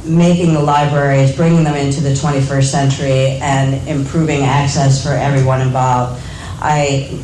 making the libraries, bringing them into the 21st century and improving access for everyone involved. I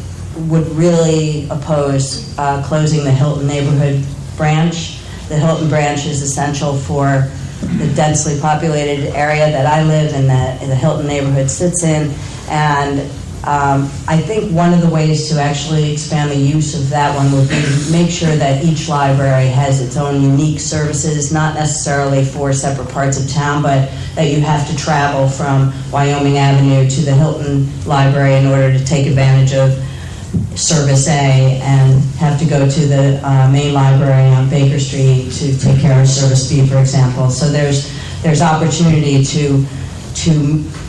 would really oppose closing the Hilton neighborhood branch. The Hilton branch is essential for the densely populated area that I live in, that the Hilton neighborhood sits in, and I think one of the ways to actually expand the use of that one would be to make sure that each library has its own unique services, not necessarily for separate parts of town, but that you have to travel from Wyoming Avenue to the Hilton Library in order to take advantage of Service A, and have to go to the main library on Baker Street to take care of Service B, for example. So there's opportunity to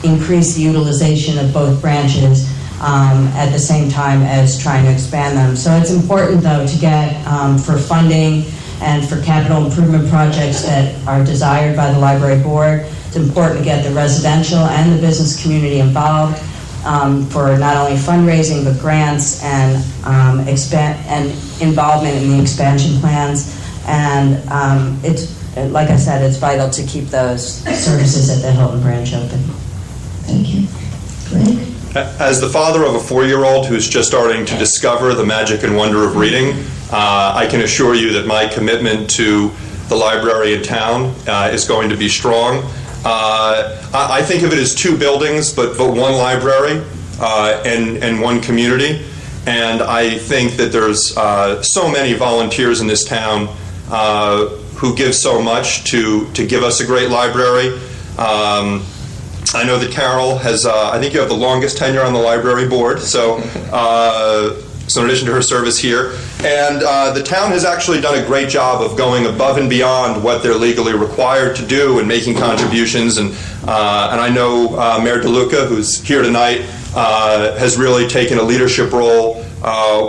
increase the utilization of both branches at the same time as trying to expand them. So it's important, though, to get for funding and for capital improvement projects that are desired by the library board. It's important to get the residential and the business community involved for not only fundraising but grants and involvement in the expansion plans. And it's, like I said, it's vital to keep those services at the Hilton branch open. Thank you. Greg? As the father of a 4-year-old who's just starting to discover the magic and wonder of reading, I can assure you that my commitment to the library in town is going to be strong. I think of it as 2 buildings, but one library and one community. And I think that there's so many volunteers in this town who give so much to give us a great library. I know that Carol has, I think you have the longest tenure on the library board, so in addition to her service here. And the town has actually done a great job of going above and beyond what they're legally required to do and making contributions. And I know Mayor DeLuca, who's here tonight, has really taken a leadership role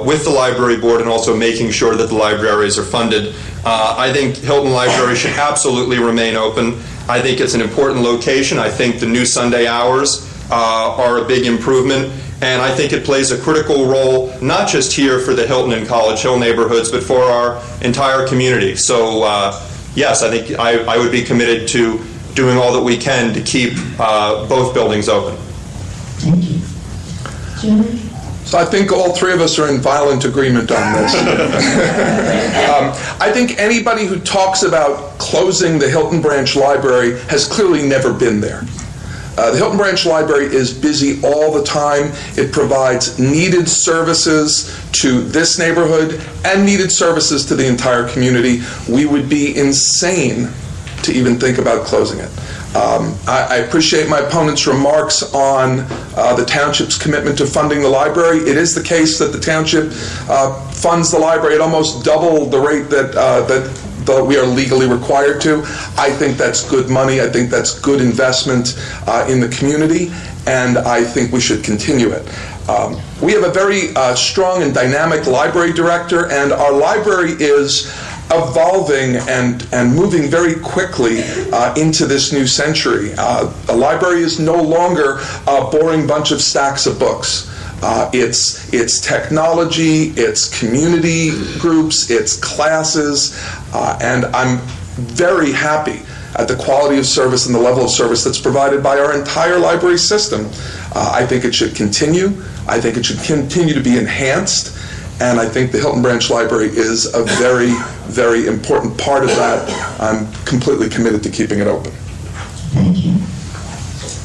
with the library board and also making sure that the libraries are funded. I think Hilton Library should absolutely remain open. I think it's an important location. I think the new Sunday hours are a big improvement. And I think it plays a critical role, not just here for the Hilton and College Hill neighborhoods, but for our entire community. So, yes, I think I would be committed to doing all that we can to keep both buildings open. Thank you. Jerry? So I think all 3 of us are in violent agreement on this. I think anybody who talks about closing the Hilton Branch Library has clearly never been there. The Hilton Branch Library is busy all the time. It provides needed services to this neighborhood and needed services to the entire community. We would be insane to even think about closing it. I appreciate my opponent's remarks on the township's commitment to funding the library. It is the case that the township funds the library at almost double the rate that we are legally required to. I think that's good money. I think that's good investment in the community, and I think we should continue it. We have a very strong and dynamic library director, and our library is evolving and moving very quickly into this new century. A library is no longer a boring bunch of stacks of books. It's technology, it's community groups, it's classes, and I'm very happy at the quality of service and the level of service that's provided by our entire library system. I think it should continue. I think it should continue to be enhanced. And I think the Hilton Branch Library is a very, very important part of that. I'm completely committed to keeping it open. Thank you.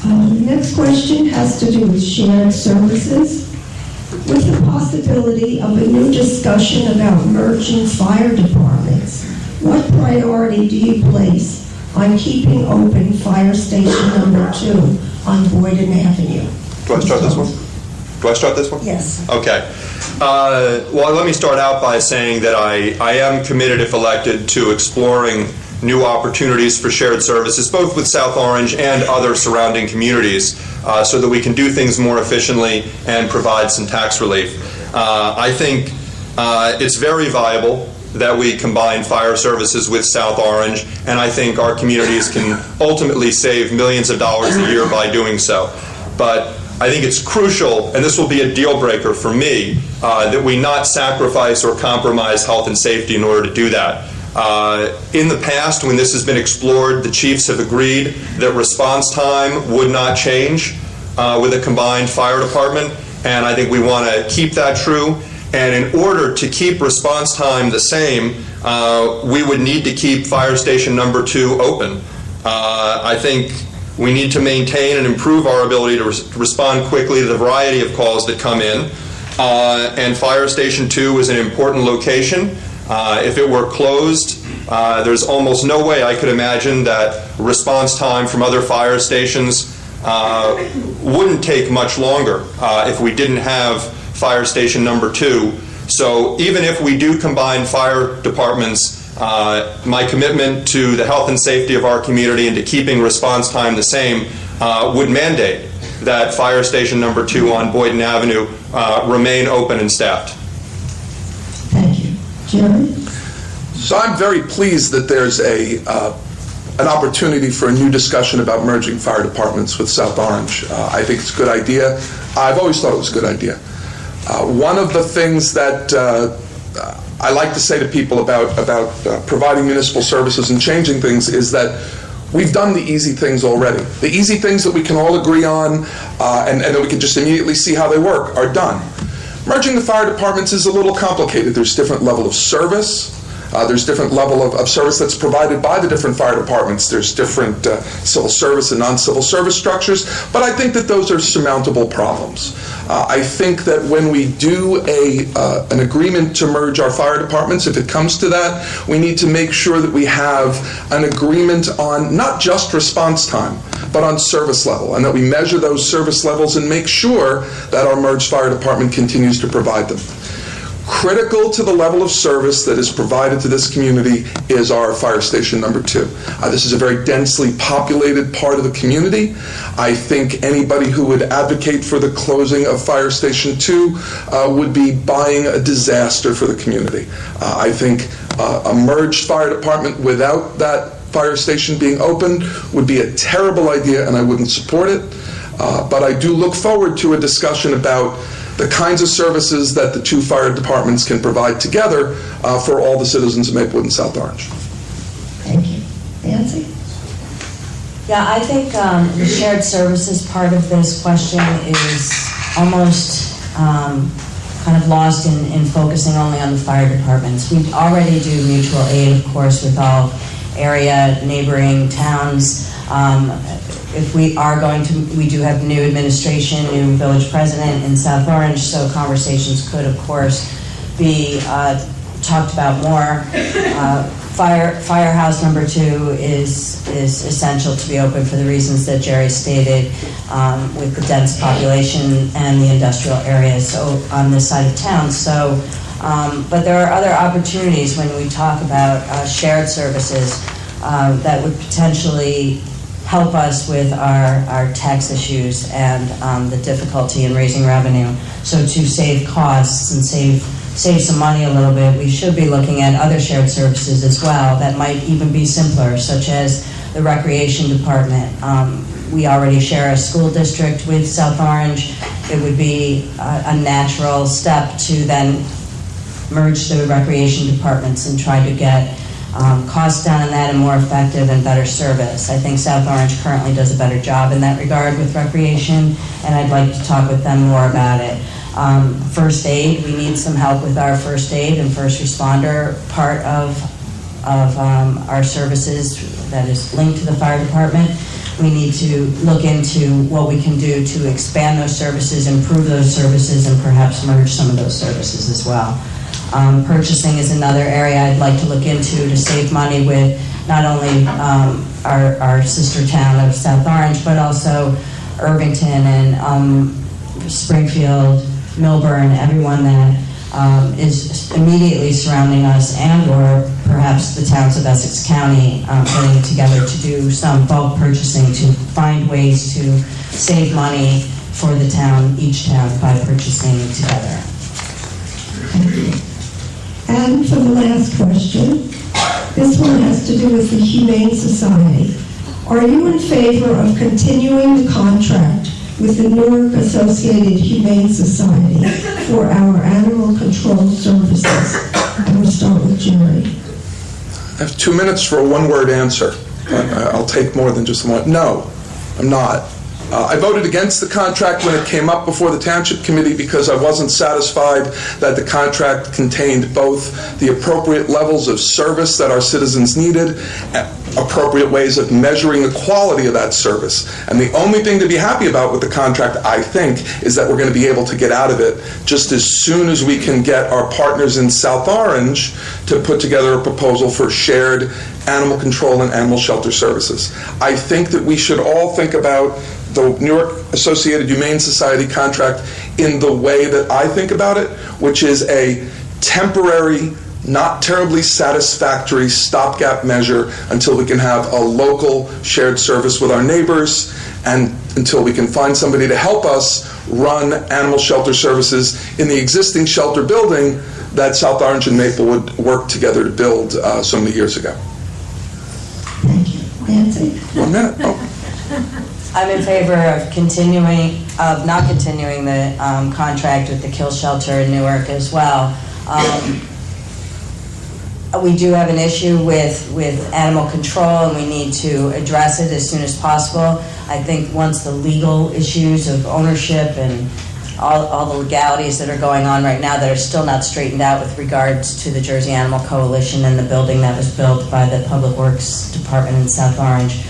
The next question has to do with shared services. With the possibility of a new discussion about merging fire departments, what priority do you place on keeping open Fire Station Number 2 on Boyden Avenue? Do I start this one? Yes. Okay. Well, let me start out by saying that I am committed, if elected, to exploring new opportunities for shared services, both with South Orange and other surrounding communities, so that we can do things more efficiently and provide some tax relief. I think it's very viable that we combine fire services with South Orange, and I think our communities can ultimately save millions of dollars a year by doing so. But I think it's crucial, and this will be a deal breaker for me, that we not sacrifice or compromise health and safety in order to do that. In the past, when this has been explored, the chiefs have agreed that response time would not change with a combined fire department, and I think we want to keep that true. And in order to keep response time the same, we would need to keep fire station number 2 open. I think we need to maintain and improve our ability to respond quickly to the variety of calls that come in. And fire station 2 is an important location. If it were closed, there's almost no way I could imagine that response time from other fire stations wouldn't take much longer if we didn't have fire station number 2. So even if we do combine fire departments, my commitment to the health and safety of our community and to keeping response time the same would mandate that fire station number 2 on Boyden Avenue remain open and staffed. Thank you. Jerry? So I'm very pleased that there's an opportunity for a new discussion about merging fire departments with South Orange. I think it's a good idea. I've always thought it was a good idea. One of the things that I like to say to people about providing municipal services and changing things is that we've done the easy things already. The easy things that we can all agree on and that we can just immediately see how they work are done. Merging the fire departments is a little complicated. There's different level of service. There's different level of service that's provided by the different fire departments. There's different civil service and non-civil service structures, but I think that those are surmountable problems. I think that when we do an agreement to merge our fire departments, if it comes to that, we need to make sure that we have an agreement on not just response time, but on service level, and that we measure those service levels and make sure that our merged fire department continues to provide them. Critical to the level of service that is provided to this community is our fire station number 2. This is a very densely populated part of the community. I think anybody who would advocate for the closing of fire station 2 would be buying a disaster for the community. I think a merged fire department without that fire station being open would be a terrible idea, and I wouldn't support it. But I do look forward to a discussion about the kinds of services that the 2 fire departments can provide together for all the citizens of Maplewood and South Orange. Thank you. Nancy? Yeah, I think the shared services part of this question is almost kind of lost in focusing only on the fire departments. We already do mutual aid, of course, with all area neighboring towns. If we are going to, we do have new administration, new village president in South Orange, so conversations could, of course, be talked about more. Firehouse number 2 is essential to be open for the reasons that Jerry stated, with the dense population and the industrial areas so on this side of town. So, but there are other opportunities when we talk about shared services that would potentially help us with our tax issues and the difficulty in raising revenue. So to save costs and save some money a little bit, we should be looking at other shared services as well that might even be simpler, such as the recreation department. We already share a school district with South Orange. It would be a natural step to then merge the recreation departments and try to get costs down on that and more effective and better service. I think South Orange currently does a better job in that regard with recreation, and I'd like to talk with them more about it. First aid, we need some help with our first aid and first responder part of our services that is linked to the fire department. We need to look into what we can do to expand those services, improve those services, and perhaps merge some of those services as well. Purchasing is another area I'd like to look into to save money with not only our sister town of South Orange, but also Irvington and Springfield, Milburn, everyone that is immediately surrounding us, and or perhaps the towns of Essex County getting together to do some bulk purchasing to find ways to save money for the town, each town, by purchasing together. And for the last question, this one has to do with the Humane Society. Are you in favor of continuing the contract with the Newark Associated Humane Society for our animal control services? And we'll start with Jerry. I have 2 minutes for a one-word answer. I'll take more than just one. No, I'm not. I voted against the contract when it came up before the Township Committee because I wasn't satisfied that the contract contained both the appropriate levels of service that our citizens needed, appropriate ways of measuring the quality of that service. And the only thing to be happy about with the contract, I think, is that we're going to be able to get out of it just as soon as we can get our partners in South Orange to put together a proposal for shared animal control and animal shelter services. I think that we should all think about the New York Associated Humane Society contract in the way that I think about it, which is a temporary, not terribly satisfactory stopgap measure until we can have a local shared service with our neighbors and until we can find somebody to help us run animal shelter services in the existing shelter building that South Orange and Maplewood worked together to build so many years ago. Thank you. Nancy? 1 minute. Oh. I'm in favor of not continuing the contract with the kill shelter in Newark as well. We do have an issue with animal control, and we need to address it as soon as possible. I think once the legal issues of ownership and all the legalities that are going on right now that are still not straightened out with regards to the Jersey Animal Coalition and the building that was built by the Public Works Department in South Orange.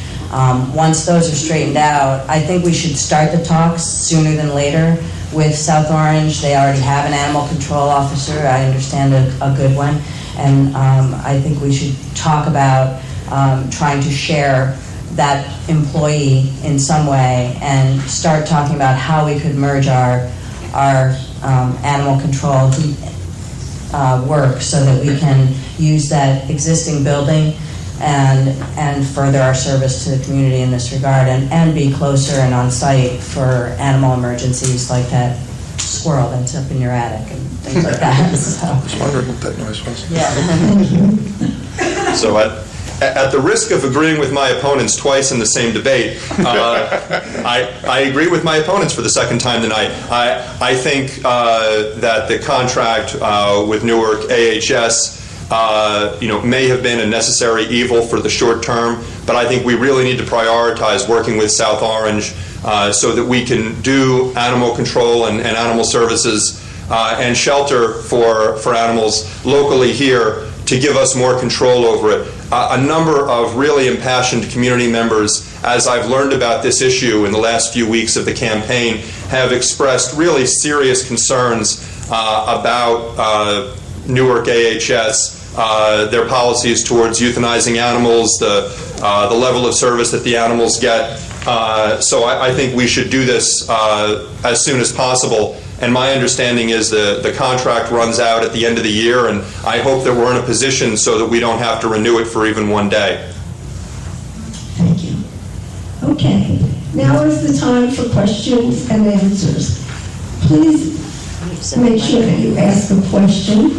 Once those are straightened out, I think we should start the talks sooner than later with South Orange. They already have an animal control officer, I understand a good one, and I think we should talk about trying to share that employee in some way and start talking about how we could merge our animal control work so that we can use that existing building and further our service to the community in this regard and be closer and on site for animal emergencies like that squirrel that's up in your attic and things like that. So. I was wondering what that noise was. Yeah. So at the risk of agreeing with my opponents twice in the same debate, I agree with my opponents for the second time tonight. I think that the contract with Newark AHS may have been a necessary evil for the short term, but I think we really need to prioritize working with South Orange so that we can do animal control and animal services and shelter for animals locally here to give us more control over it. A number of really impassioned community members, as I've learned about this issue in the last few weeks of the campaign, have expressed really serious concerns about Newark AHS, their policies towards euthanizing animals, the level of service that the animals get. So I think we should do this as soon as possible. And my understanding is the contract runs out at the end of the year, and I hope that we're in a position so that we don't have to renew it for even one day. Thank you. Okay, now is the time for questions and answers. Please make sure that you ask a question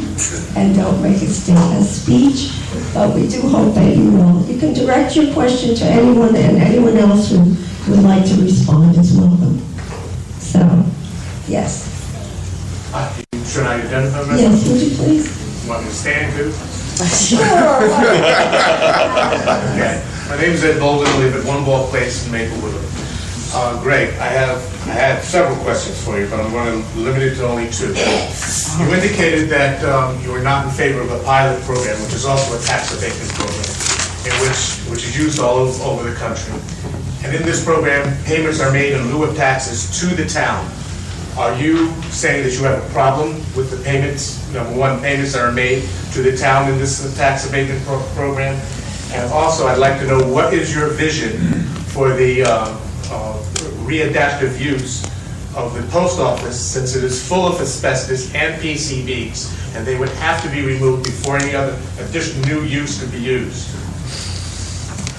and don't make it stand a speech, but we do hope that you will. You can direct your question to anyone, and anyone else who would like to respond is welcome. So, yes. Should I identify myself? Yes, would you please? Want me to stand too? Sure. Okay. My name is Ed Bolden. I live at One Ball Place in Maplewood. Greg, I had several questions for you, but I'm going to limit it to only two. You indicated that you were not in favor of a pilot program, which is also a tax abatement program, which is used all over the country. And in this program, payments are made in lieu of taxes to the town. Are you saying that you have a problem with the payments, number one, payments that are made to the town in this tax abatement program? And also, I'd like to know, what is your vision for the readaptive use of the post office, since it is full of asbestos and PCBs, and they would have to be removed before any other additional new use could be used?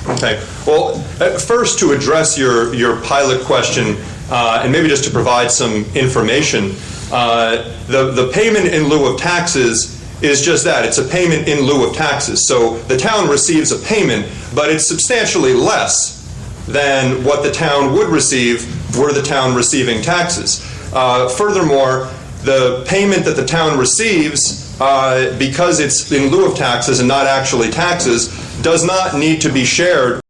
Okay. Well, first, to address your pilot question, and maybe just to provide some information, the payment in lieu of taxes is just that. It's a payment in lieu of taxes. So the town receives a payment, but it's substantially less than what the town would receive were the town receiving taxes. Furthermore, the payment that the town receives because it's in lieu of taxes and not actually taxes, does not need to be shared